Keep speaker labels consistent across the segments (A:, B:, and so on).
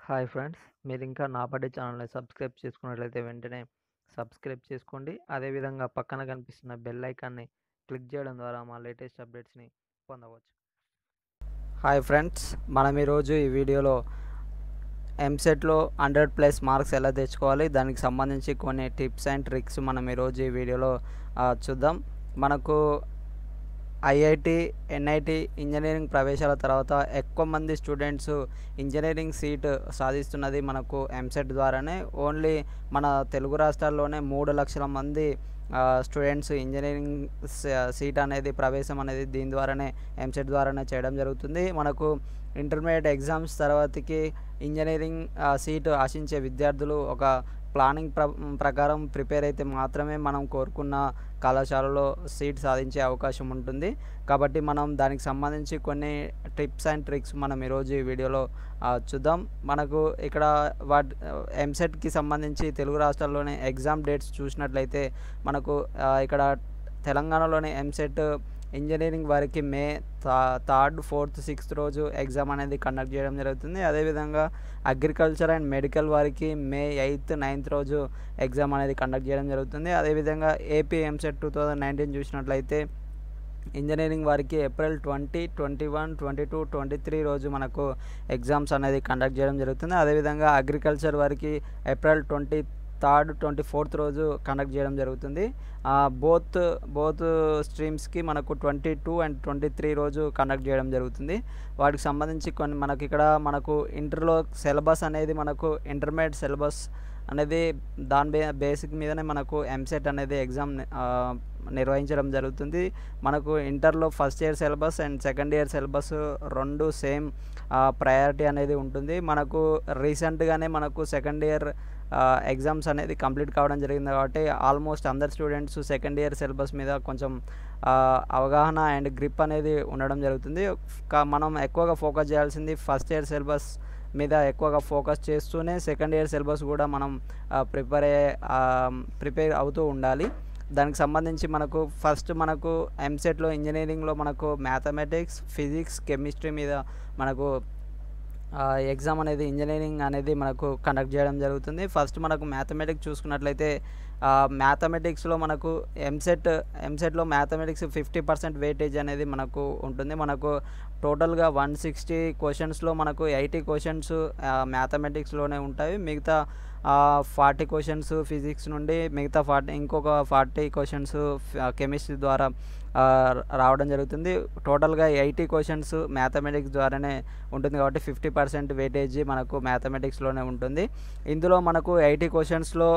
A: Hi friends, మీరు ఇంకా నా బడ్డీ ఛానల్ని సబ్స్క్రైబ్ చేసుకున్నట్లయితే వెంటనే సబ్స్క్రైబ్ చేసుకోండి. అదేవిధంగా పక్కన కనిపిస్తున్న బెల్ ఐకాన్ని క్లిక్ చేయడం ద్వారా మా లేటెస్ట్ అప్డేట్స్ని పొందవచ్చు. హాయ్ ఫ్రెండ్స్, మనం ఈరోజు ఈ వీడియోలో ఎంసెట్లో 100+ మార్క్స్ ఎలా తెచ్చుకోవాలి, దానికి సంబంధించి కొన్ని టిప్స్ అండ్ ట్రిక్స్ మనం ఈరోజు ఈ వీడియోలో చూద్దాం. మనకు ఐఐటి, ఎన్ఐటి ఇంజనీరింగ్ ప్రవేశాల తర్వాత ఎక్కువ మంది స్టూడెంట్స్ ఇంజనీరింగ్ సీట్ సాధిస్తున్నది మనకు ఎంసెట్ ద్వారానే. ఓన్లీ మన తెలుగు రాష్ట్రాల్లోనే 3 లక్షల మంది స్టూడెంట్స్ ఇంజనీరింగ్ సీట్ అనేది ప్రవేశం అనేది దీని ద్వారానే ఎంసెట్ ద్వారానే చేయడం జరుగుతుంది. మనకు ఇంటర్మీడియట్ ఎగ్జామ్స్ తర్వాతకి ఇంజనీరింగ్ సీటు ఆశించే విద్యార్థులు ఒక ప్లానింగ్ ప్రకారం ప్రిపేర్ అయితే మాత్రమే మనం కోరుకున్న కళాశాలలో సీట్ సాధించే అవకాశం ఉంటుంది. కాబట్టి మనం దానికి సంబంధించి కొన్ని టిప్స్ అండ్ ట్రిక్స్ మనం ఈరోజు ఈ వీడియోలో చూద్దాం. మనకు ఇక్కడ ఎంసెట్కి సంబంధించి తెలుగు రాష్ట్రాల్లోని ఎగ్జామ్ డేట్స్ చూసినట్లయితే మనకు ఇక్కడ తెలంగాణలోని ఎంసెట్ ఇంజనీరింగ్ వారికి మే 3rd, 4th, 6th రోజు ఎగ్జామ్ అనేది కండక్ట్ చేయడం జరుగుతుంది. అదేవిధంగా అగ్రికల్చర్ అండ్ మెడికల్ వారికి మే 8th, 9th రోజు ఎగ్జామ్ అనేది కండక్ట్ చేయడం జరుగుతుంది. అదేవిధంగా ఏపీ ఎంసెట్ 2019 చూసినట్లయితే ఇంజనీరింగ్ వారికి ఏప్రిల్ 20, 21, 22, 23 రోజు మనకు ఎగ్జామ్స్ అనేది కండక్ట్ చేయడం జరుగుతుంది. అదేవిధంగా అగ్రికల్చర్ వారికి ఏప్రిల్ 23rd, 24th రోజు కండక్ట్ చేయడం జరుగుతుంది. బోత్ స్ట్రీమ్స్కి మనకు 22 and 23 రోజు కండక్ట్ చేయడం జరుగుతుంది. వాటికి సంబంధించి కొన్ని మనకు ఇంటర్లో సిలబస్ అనేది మనకు ఇంటర్మీడియట్ సిలబస్ అనేది దాని బేసిక్ మీదనే మనకు ఎంసెట్ అనేది ఎగ్జామ్ నిర్వహించడం జరుగుతుంది. మనకు ఇంటర్లో first year syllabus and second year syllabus రెండు సేమ్ ప్రయారిటీ అనేది ఉంటుంది. మనకు రీసెంట్గానే మనకు సెకండ్ ఇయర్ ఎగ్జామ్స్ అనేది కంప్లీట్ కావడం జరిగింది. కాబట్టి ఆల్మోస్ట్ అందరు స్టూడెంట్స్ సెకండ్ ఇయర్ సిలబస్ మీద కొంచెం అవగాహన అండ్ గ్రిప్ అనేది ఉండడం జరుగుతుంది. మనం ఎక్కువగా ఫోకస్ చేయాల్సింది ఫస్ట్ ఇయర్ సిలబస్ మీద ఎక్కువగా ఫోకస్ చేస్తూనే సెకండ్ ఇయర్ సిలబస్ కూడా మనం ప్రిపేర్ అవుతూ ఉండాలి. దానికి సంబంధించి మనకు ఎంసెట్లో ఇంజనీరింగ్లో మనకు మ్యాథమెటిక్స్, ఫిజిక్స్, కెమిస్ట్రీ మీద మనకు ఎగ్జామ్ అనేది ఇంజనీరింగ్ అనేది మనకు కండక్ట్ చేయడం జరుగుతుంది. ఫస్ట్ మనకు మ్యాథమెటిక్స్ చూసుకున్నట్లయితే మ్యాథమెటిక్స్లో మనకు ఎంసెట్లో మ్యాథమెటిక్స్ 50% వెయిటేజ్ అనేది మనకు ఉంటుంది. మనకు టోటల్గా 160 క్వశ్చన్స్లో మనకు 80 క్వశ్చన్స్ మ్యాథమెటిక్స్లోనే ఉంటాయి. మిగతా 40 క్వశ్చన్స్ ఫిజిక్స్ నుండి, మిగతా 40 క్వశ్చన్స్ కెమిస్ట్రీ ద్వారా రావడం జరుగుతుంది. టోటల్గా 80 క్వశ్చన్స్ మ్యాథమెటిక్స్ ద్వారానే ఉంటుంది. కాబట్టి 50% వెయిటేజ్ మనకు మ్యాథమెటిక్స్లోనే ఉంటుంది. ఇందులో మనకు 80 క్వశ్చన్స్లో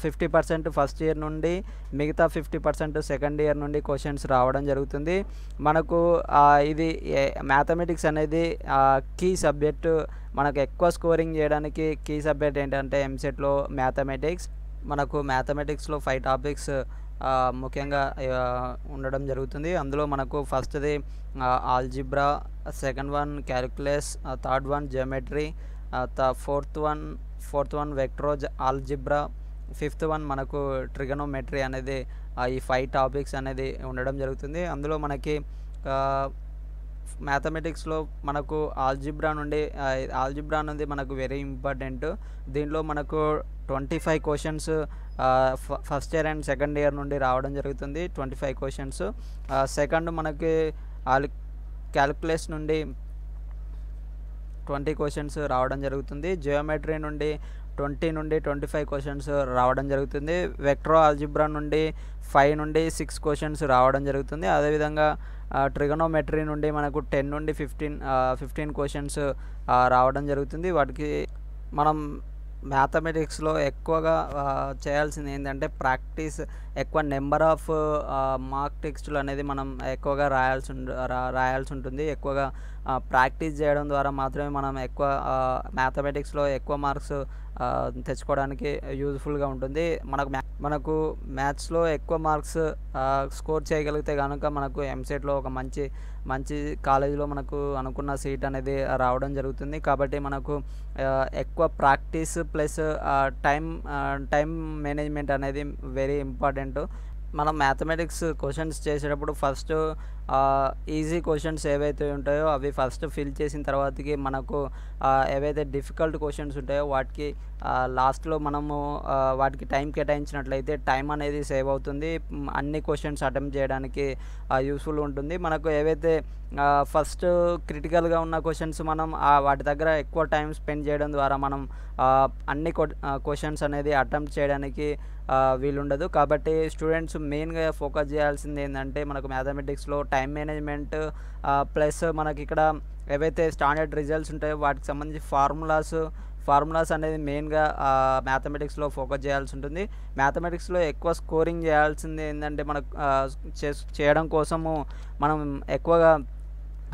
A: 50% ఫస్ట్ ఇయర్ నుండి, మిగతా 50% సెకండ్ ఇయర్ నుండి క్వశ్చన్స్ రావడం జరుగుతుంది. మనకు ఇది మ్యాథమెటిక్స్ అనేది కీ సబ్జెక్టు. మనకు ఎక్కువ స్కోరింగ్ చేయడానికి కీ సబ్జెక్ట్ ఏంటంటే ఎంసెట్లో మ్యాథమెటిక్స్. మనకు మ్యాథమెటిక్స్లో 5 టాపిక్స్ ముఖ్యంగా ఉండడం జరుగుతుంది. అందులో మనకు ఫస్ట్ది algebra, second one calculus, third one geometry, fourth one vector algebra, fifth one మనకు ట్రిగనోమెట్రీ అనేది ఈ 5 టాపిక్స్ అనేది ఉండడం జరుగుతుంది. అందులో మనకి మ్యాథమెటిక్స్లో మనకు ఆల్జిబ్రా నుండి మనకు వెరీ ఇంపార్టెంట్. దీనిలో మనకు 25 questions first year and second year నుండి రావడం జరుగుతుంది. 25 క్వశ్చన్స్. సెకండ్ మనకి క్యాలిక్యులస్ నుండి 20 క్వశ్చన్స్ రావడం జరుగుతుంది. జియోమెట్రీ నుండి 20 నుండి 25 క్వశ్చన్స్ రావడం జరుగుతుంది. వెక్టర్ ఆల్జిబ్రా నుండి 5 నుండి 6 క్వశ్చన్స్ రావడం జరుగుతుంది. అదేవిధంగా ట్రిగనోమెట్రీ నుండి మనకు 10 నుండి 15 క్వశ్చన్స్ రావడం జరుగుతుంది. వాటికి మనం మ్యాథమెటిక్స్లో ఎక్కువగా చేయాల్సింది ఏంటంటే ప్రాక్టీస్. ఎక్కువ నెంబర్ ఆఫ్ మార్క్ టెక్స్టులు అనేది మనం ఎక్కువగా రాయాల్సి ఉంటుంది. ఎక్కువగా ప్రాక్టీస్ చేయడం ద్వారా మాత్రమే మనం ఎక్కువ మ్యాథమెటిక్స్లో ఎక్కువ మార్క్స్ తెచ్చుకోవడానికి యూజ్ఫుల్గా ఉంటుంది. మనకు మ్యాథ్స్లో ఎక్కువ మార్క్స్ స్కోర్ చేయగలిగితే కనుక మనకు ఎంసెట్లో ఒక మంచి కాలేజీలో మనకు అనుకున్న సీట్ అనేది రావడం జరుగుతుంది. కాబట్టి మనకు ఎక్కువ ప్రాక్టీస్ ప్లస్ టైం మేనేజ్మెంట్ అనేది వెరీ ఇంపార్టెంట్. మనం మ్యాథమెటిక్స్ క్వశ్చన్స్ చేసేటప్పుడు ఫస్ట్
B: ఈజీ క్వశ్చన్స్ ఏవైతే ఉంటాయో అవి ఫస్ట్ ఫిల్ చేసిన తర్వాతకి మనకు ఏవైతే డిఫికల్ట్ క్వశ్చన్స్ ఉంటాయో వాటికి లాస్ట్లో మనము వాటికి టైం కేటాయించినట్లయితే టైం అనేది సేవ్ అవుతుంది. అన్ని క్వశ్చన్స్ అటెంప్ట్ చేయడానికి యూస్ఫుల్ ఉంటుంది. మనకు ఏవైతే ఫస్ట్ క్రిటికల్గా ఉన్న క్వశ్చన్స్ మనం వాటి దగ్గర ఎక్కువ టైం స్పెండ్ చేయడం ద్వారా మనం అన్ని క్వశ్చన్స్ అనేది అటెంప్ట్ చేయడానికి వీలుండదు. కాబట్టి స్టూడెంట్స్ మెయిన్గా ఫోకస్ చేయాల్సింది ఏంటంటే మనకు మ్యాథమెటిక్స్లో టైం మేనేజ్మెంట్ ప్లస్ మనకి ఇక్కడ ఏవైతే స్టాండర్డ్ రిజల్ట్స్ ఉంటాయో వాటికి సంబంధించి ఫార్ములాస్ అనేది మెయిన్గా మ్యాథమెటిక్స్లో ఫోకస్ చేయాల్సి ఉంటుంది. మ్యాథమెటిక్స్లో ఎక్కువ స్కోరింగ్ చేయాల్సింది ఏంటంటే మనకు చేయడం కోసము మనం ఎక్కువగా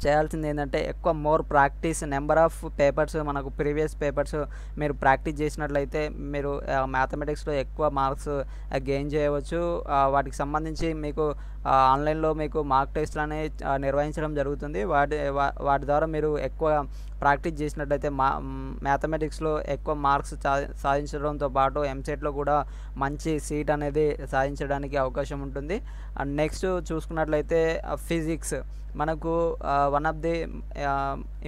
B: చేయాల్సింది ఏంటంటే ఎక్కువ more practice, number of papers మనకు ప్రీవియస్ పేపర్స్ మీరు ప్రాక్టీస్ చేసినట్లయితే మీరు మ్యాథమెటిక్స్లో ఎక్కువ మార్క్స్ గెయిన్ చేయవచ్చు. వాటికి సంబంధించి మీకు ఆన్లైన్లో మీకు మార్క్ టెస్ట్లు అనేవి నిర్వహించడం జరుగుతుంది. వాటి ద్వారా మీరు ఎక్కువ ప్రాక్టీస్ చేసినట్లయితే మ్యాథమెటిక్స్లో ఎక్కువ మార్క్స్ సాధించడంతో పాటు ఎంసెట్లో కూడా మంచి సీట్ అనేది సాధించడానికి అవకాశం ఉంటుంది. అండ్ నెక్స్ట్ చూసుకున్నట్లయితే ఫిజిక్స్ మనకు one of the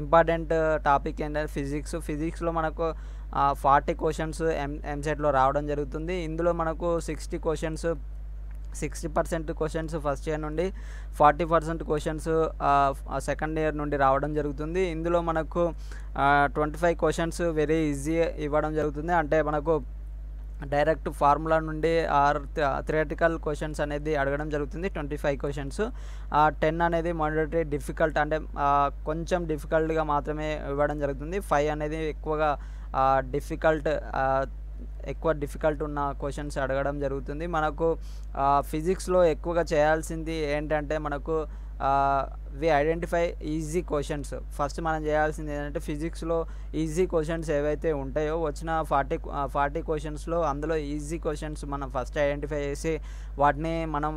B: important topic ఏంటంటే ఫిజిక్స్లో మనకు 40 క్వశ్చన్స్ ఎంసెట్లో రావడం జరుగుతుంది. ఇందులో మనకు 60% క్వశ్చన్స్ ఫస్ట్ ఇయర్ నుండి, 40% క్వశ్చన్స్ సెకండ్ ఇయర్ నుండి రావడం జరుగుతుంది. ఇందులో మనకు 25 క్వశ్చన్స్ వెరీ ఈజీ ఇవ్వడం జరుగుతుంది. అంటే మనకు డైరెక్ట్ ఫార్ములా నుండి థియరిటికల్ క్వశ్చన్స్ అనేది అడగడం జరుగుతుంది. 25 క్వశ్చన్స్, 10 అనేది మోడరేట్ డిఫికల్ట్, అంటే కొంచెం డిఫికల్ట్గా మాత్రమే ఇవ్వడం జరుగుతుంది. 5 అనేది ఎక్కువ డిఫికల్ట్ ఉన్న క్వశ్చన్స్ అడగడం జరుగుతుంది. మనకు ఫిజిక్స్లో ఎక్కువగా చేయాల్సింది ఏంటంటే మనకు we identify easy questions. First మనం చేయాల్సింది ఏంటంటే ఫిజిక్స్లో ఈజీ క్వశ్చన్స్ ఏవైతే ఉంటాయో వచ్చిన 40 క్వశ్చన్స్లో అందులో ఈజీ క్వశ్చన్స్ మనం ఫస్ట్ ఐడెంటిఫై చేసి వాటిని మనం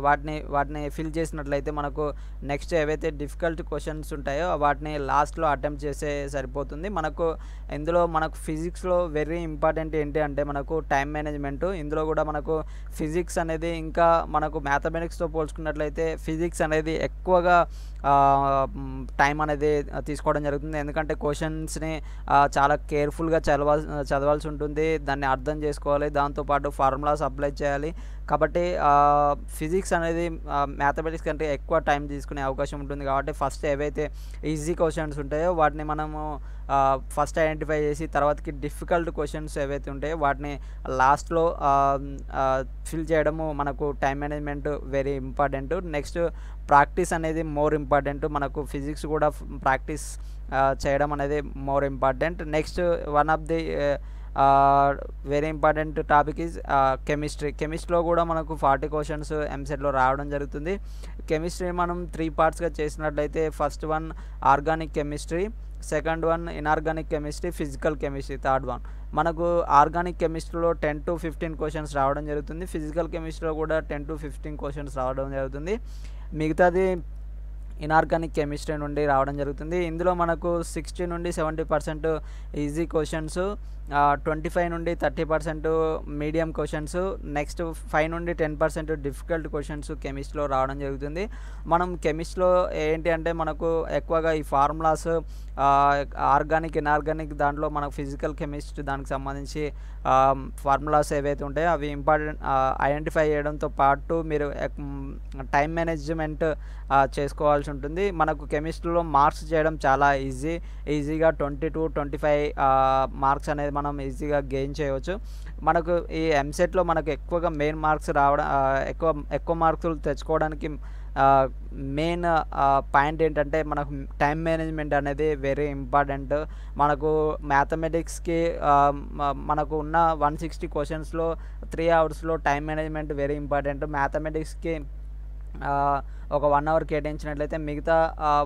B: వాటిని ఫిల్ చేసినట్లయితే మనకు నెక్స్ట్ ఏవైతే డిఫికల్ట్ క్వశ్చన్స్ ఉంటాయో వాటిని లాస్ట్లో అటెంప్ట్ చేసే సరిపోతుంది. ఇందులో మనకు ఫిజిక్స్లో వెరీ ఇంపార్టెంట్ ఏంటి అంటే మనకు టైం మేనేజ్మెంట్. ఇందులో కూడా మనకు ఫిజిక్స్ అనేది ఇంకా మనకు మ్యాథమెటిక్స్తో పోల్చుకున్నట్లయితే ఫిజిక్స్ అనేది ఎక్కువగా టైం అనేది తీసుకోవడం జరుగుతుంది. ఎందుకంటే క్వశ్చన్స్ని చాలా కేర్ఫుల్గా చదవాల్సి ఉంటుంది, దాన్ని అర్థం చేసుకోవాలి, దాంతోపాటు ఫార్ములాస్ అప్లై చేయాలి. కాబట్టి ఫిజిక్స్ అనేది మ్యాథమెటిక్స్ కంటే ఎక్కువ టైం తీసుకునే అవకాశం ఉంటుంది. కాబట్టి ఫస్ట్ ఏవైతే ఈజీ క్వశ్చన్స్ ఉంటాయో వాటిని మనము ఫస్ట్ ఐడెంటిఫై చేసి తర్వాతకి డిఫికల్ట్ క్వశ్చన్స్ ఏవైతే ఉంటాయో వాటిని లాస్ట్లో ఫిల్ చేయడము మనకు time management very important. Next practice అనేది మోర్ ఇంపార్టెంట్. మనకు ఫిజిక్స్ కూడా ప్రాక్టీస్ చేయడం అనేది more important. Next one of the very important topic is కెమిస్ట్రీలో కూడా మనకు 40 క్వశ్చన్స్ ఎంసెట్లో రావడం జరుగుతుంది. కెమిస్ట్రీ మనం 3 పార్ట్స్గా చేసినట్లయితే first one organic chemistry, second one inorganic chemistry, physical chemistry third one. మనకు ఆర్గానిక్ కెమిస్ట్రీలో 10 to 15 క్వశ్చన్స్ రావడం జరుగుతుంది. ఫిజికల్ కెమిస్ట్రీలో కూడా 10 to 15 క్వశ్చన్స్ రావడం జరుగుతుంది. మిగతాది ఇన్ఆర్గానిక్ కెమిస్ట్రీ నుండి రావడం జరుగుతుంది. ఇందులో మనకు 60 నుండి 70% ఈజీ క్వశ్చన్స్, 25 నుండి 30% మీడియం క్వశ్చన్స్, నెక్స్ట్ 5 నుండి 10% డిఫికల్ట్ క్వశ్చన్స్ కెమిస్ట్రీలో రావడం జరుగుతుంది. మనం కెమిస్ట్రీలో ఏంటి అంటే మనకు ఎక్కువగా ఈ ఫార్ములాస్ ఆర్గానిక్ ఇన్ఆర్గానిక్ దాంట్లో మనకు ఫిజికల్ కెమిస్ట్రీ దానికి సంబంధించి ఫార్ములాస్ ఏవైతే ఉంటాయో అవి ఇంపార్టెంట్ ఐడెంటిఫై చేయడంతో పాటు మీరు టైం మేనేజ్మెంట్ చేసుకోవాల్సి ఉంటుంది. మనకు కెమిస్ట్రీలో మార్క్స్ చేయడం చాలా ఈజీగా 20 to 25 మార్క్స్ అనేది మనం ఈజీగా గెయిన్ చేయవచ్చు. మనకు ఈ ఎంసెట్లో మనకు ఎక్కువగా మెయిన్ మార్క్స్ రావడం ఎక్కువ మార్కులు తెచ్చుకోవడానికి మెయిన్ పాయింట్ ఏంటంటే మనకు టైం మేనేజ్మెంట్ అనేది వెరీ ఇంపార్టెంట్. మనకు మ్యాథమెటిక్స్కి మనకు ఉన్న 160 క్వశ్చన్స్లో 3 అవర్స్లో టైం మేనేజ్మెంట్ వెరీ ఇంపార్టెంట్. మ్యాథమెటిక్స్కి ఒక 1 అవర్ కేటాయించినట్లయితే మిగతా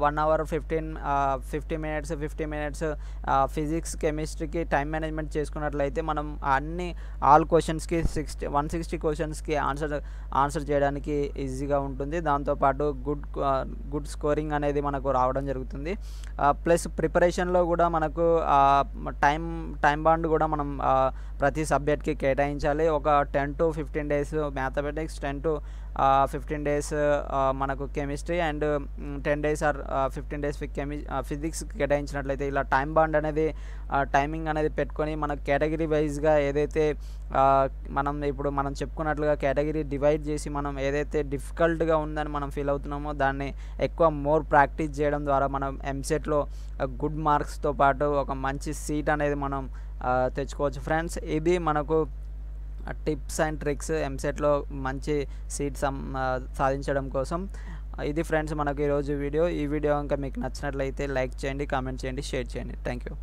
B: 1 అవర్ 50 మినిట్స్ ఫిజిక్స్ కెమిస్ట్రీకి టైం మేనేజ్మెంట్ చేసుకున్నట్లయితే మనం ఆల్ క్వశ్చన్స్కి 160 క్వశ్చన్స్కి ఆన్సర్ చేయడానికి ఈజీగా ఉంటుంది. దాంతోపాటు గుడ్ స్కోరింగ్ అనేది మనకు రావడం జరుగుతుంది. ప్లస్ ప్రిపరేషన్లో కూడా మనకు టైం బాండ్ కూడా మనం ప్రతి సబ్జెక్ట్కి కేటాయించాలి. ఒక 10 to 15 days mathematics, 10 to 15 days మనకు chemistry and 10 days or 15 days physics కేటాయించినట్లయితే ఇలా టైం బాండ్ అనేది టైమింగ్ అనేది పెట్టుకొని మన కేటగిరీ వైజ్గా ఏదైతే మనం చెప్పుకున్నట్లుగా కేటగిరీ డివైడ్ చేసి మనం ఏదైతే డిఫికల్ట్గా ఉందని మనం ఫీల్ అవుతున్నామో దాన్ని మోర్ ప్రాక్టీస్ చేయడం ద్వారా మనం ఎంసెట్లో గుడ్ మార్క్స్తో పాటు ఒక మంచి సీట్ అనేది మనం తెచ్చుకోవచ్చు ఫ్రెండ్స్. ఇది మనకు టిప్స్ అండ్ ట్రిక్స్ ఎంసెట్లో మంచి సీట్ సాధించడం కోసం. ఇది ఫ్రెండ్స్ మనకు ఈరోజు వీడియో. ఈ వీడియో ఇంకా మీకు నచ్చినట్లయితే లైక్ చేయండి, కామెంట్ చేయండి, షేర్ చేయండి. Thank you.